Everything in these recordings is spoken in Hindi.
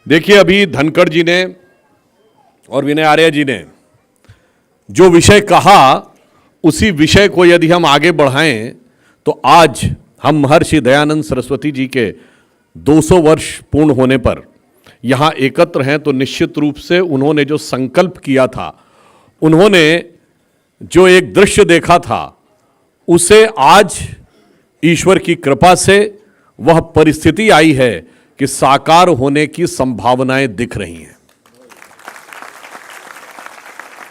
देखिए, अभी धनखड़ जी ने और विनय आर्य जी ने जो विषय कहा, उसी विषय को यदि हम आगे बढ़ाएं तो आज हम महर्षि दयानंद सरस्वती जी के 200 वर्ष पूर्ण होने पर यहाँ एकत्र हैं, तो निश्चित रूप से उन्होंने जो संकल्प किया था, उन्होंने जो एक दृश्य देखा था, उसे आज ईश्वर की कृपा से वह परिस्थिति आई है कि साकार होने की संभावनाएं दिख रही हैं।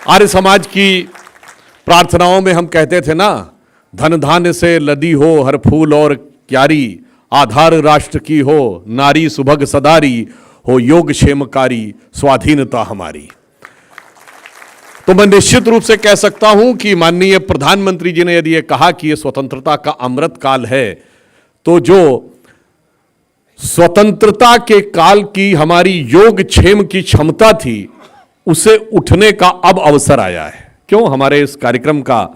आर्य समाज की प्रार्थनाओं में हम कहते थे ना, धन धान्य से लदी हो हर फूल और क्यारी, आधार राष्ट्र की हो नारी सुभग सदारी, हो योग क्षेमकारी स्वाधीनता हमारी। तो मैं निश्चित रूप से कह सकता हूं कि माननीय प्रधानमंत्री जी ने यदि ये कहा कि ये स्वतंत्रता का अमृत काल है, तो जो स्वतंत्रता के काल की हमारी योग क्षेम की क्षमता थी, उसे उठने का अब अवसर आया है। क्यों? हमारे इस कार्यक्रम का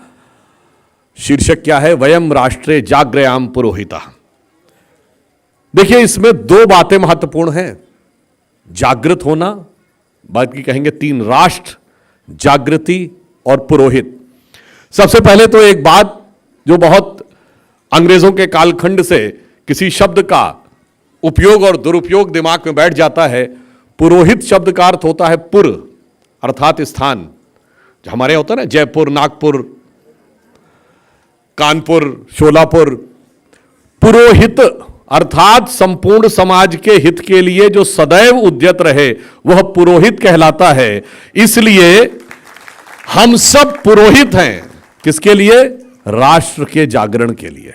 शीर्षक क्या है? वयम राष्ट्रे जाग्रयाम पुरोहिता। देखिए, इसमें दो बातें महत्वपूर्ण हैं, जागृत होना, बाकी कहेंगे 3 राष्ट्र, जागृति और पुरोहित। सबसे पहले तो एक बात जो बहुत अंग्रेजों के कालखंड से किसी शब्द का उपयोग और दुरुपयोग दिमाग में बैठ जाता है। पुरोहित शब्द का अर्थ होता है पुर, अर्थात स्थान। जो हमारे होता है ना, जयपुर, नागपुर, कानपुर, शोलापुर। पुरोहित अर्थात संपूर्ण समाज के हित के लिए जो सदैव उद्यत रहे, वह पुरोहित कहलाता है। इसलिए हम सब पुरोहित हैं। किसके लिए? राष्ट्र के जागरण के लिए।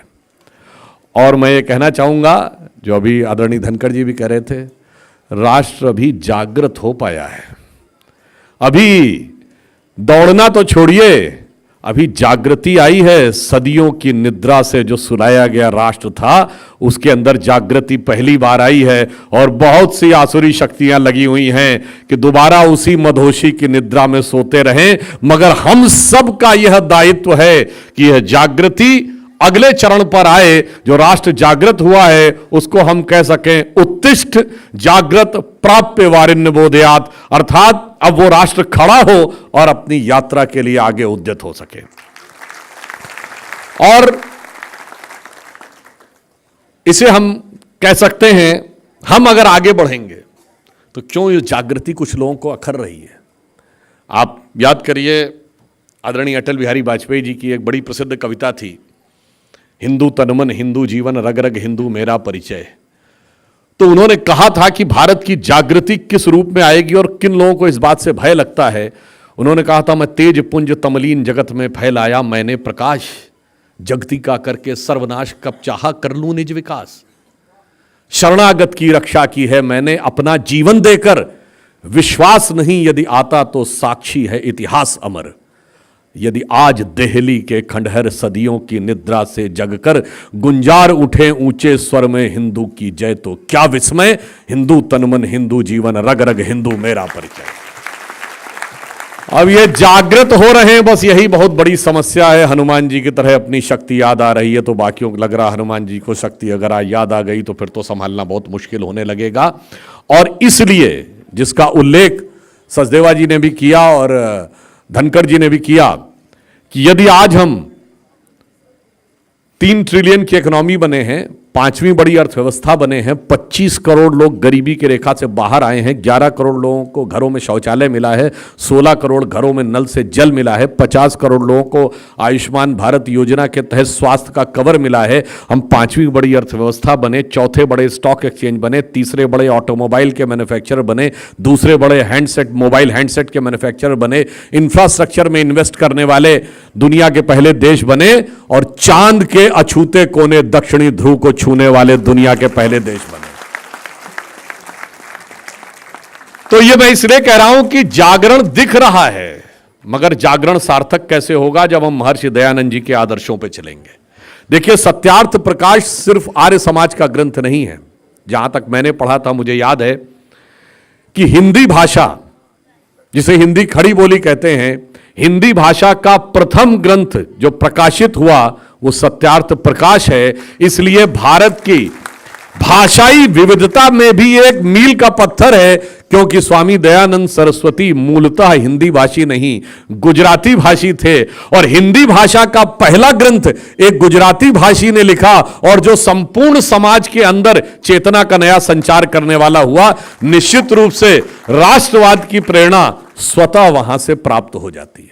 और मैं ये कहना चाहूंगा, जो अभी आदरणीय धनखड़ जी भी कह रहे थे, राष्ट्र अभी जागृत हो पाया है। अभी दौड़ना तो छोड़िए, अभी जागृति आई है। सदियों की निद्रा से जो सुलाया गया राष्ट्र था, उसके अंदर जागृति पहली बार आई है। और बहुत सी आसुरी शक्तियां लगी हुई हैं कि दोबारा उसी मधोशी की निद्रा में सोते रहें। मगर हम सब का यह दायित्व है कि यह जागृति अगले चरण पर आए। जो राष्ट्र जागृत हुआ है, उसको हम कह सकें उत्तिष्ठ जागृत प्राप्य वारिण्य बोधयात, अर्थात अब वो राष्ट्र खड़ा हो और अपनी यात्रा के लिए आगे उद्यत हो सके। और इसे हम कह सकते हैं, हम अगर आगे बढ़ेंगे तो क्यों ये जागृति कुछ लोगों को अखर रही है। आप याद करिए, आदरणीय अटल बिहारी वाजपेयी जी की एक बड़ी प्रसिद्ध कविता थी, हिंदू तनमन हिंदू जीवन रग रग हिंदू मेरा परिचय। तो उन्होंने कहा था कि भारत की जागृति किस रूप में आएगी और किन लोगों को इस बात से भय लगता है। उन्होंने कहा था, मैं तेज पुंज तमलीन जगत में फैलाया मैंने प्रकाश, जगती का करके सर्वनाश कब चाहा कर लूं निज विकास। शरणागत की रक्षा की है मैंने अपना जीवन देकर, विश्वास नहीं यदि आता तो साक्षी है इतिहास अमर। यदि आज देहली के खंडहर सदियों की निद्रा से जगकर गुंजार उठे ऊंचे स्वर में हिंदू की जय, तो क्या विस्मय, हिंदू तनमन हिंदू जीवन रग रग हिंदू मेरा परिचय। अब ये जागृत हो रहे हैं, बस यही बहुत बड़ी समस्या है। हनुमान जी की तरह अपनी शक्ति याद आ रही है, तो बाकियों को लग रहा हनुमान जी को शक्ति अगर याद आ गई तो फिर तो संभालना बहुत मुश्किल होने लगेगा। और इसलिए जिसका उल्लेख सचदेवा जी ने भी किया और धनखड़ जी ने भी किया कि यदि आज हम 3 ट्रिलियन की इकोनॉमी बने हैं, 5वीं बड़ी अर्थव्यवस्था बने हैं, 25 करोड़ लोग गरीबी की रेखा से बाहर आए हैं, 11 करोड़ लोगों को घरों में शौचालय मिला है, 16 करोड़ घरों में नल से जल मिला है, 50 करोड़ लोगों को आयुष्मान भारत योजना के तहत स्वास्थ्य का कवर मिला है। हम 5वीं बड़ी अर्थव्यवस्था बने, 4थे बड़े स्टॉक एक्सचेंज बने, 3रे बड़े ऑटोमोबाइल के मैन्युफैक्चरर बने, 2रे बड़े हैंडसेट मोबाइल हैंडसेट के मैन्युफैक्चरर बने, इंफ्रास्ट्रक्चर में इन्वेस्ट करने वाले दुनिया के पहले देश बने, और चांद के अछूते कोने दक्षिणी ध्रुव को छूने वाले दुनिया के पहले देश बने। तो ये मैं इसलिए कह रहा हूं कि जागरण दिख रहा है, मगर जागरण सार्थक कैसे होगा? जब हम महर्षि दयानंद जी के आदर्शों पे चलेंगे। देखिए, सत्यार्थ प्रकाश सिर्फ आर्य समाज का ग्रंथ नहीं है। जहां तक मैंने पढ़ा था, मुझे याद है कि हिंदी भाषा, जिसे हिंदी खड़ी बोली कहते हैं, हिंदी भाषा का प्रथम ग्रंथ जो प्रकाशित हुआ वो सत्यार्थ प्रकाश है। इसलिए भारत की भाषाई विविधता में भी एक मील का पत्थर है, क्योंकि स्वामी दयानंद सरस्वती मूलतः हिंदी भाषी नहीं, गुजराती भाषी थे। और हिंदी भाषा का पहला ग्रंथ एक गुजराती भाषी ने लिखा, और जो संपूर्ण समाज के अंदर चेतना का नया संचार करने वाला हुआ। निश्चित रूप से राष्ट्रवाद की प्रेरणा स्वतः वहां से प्राप्त हो जाती है।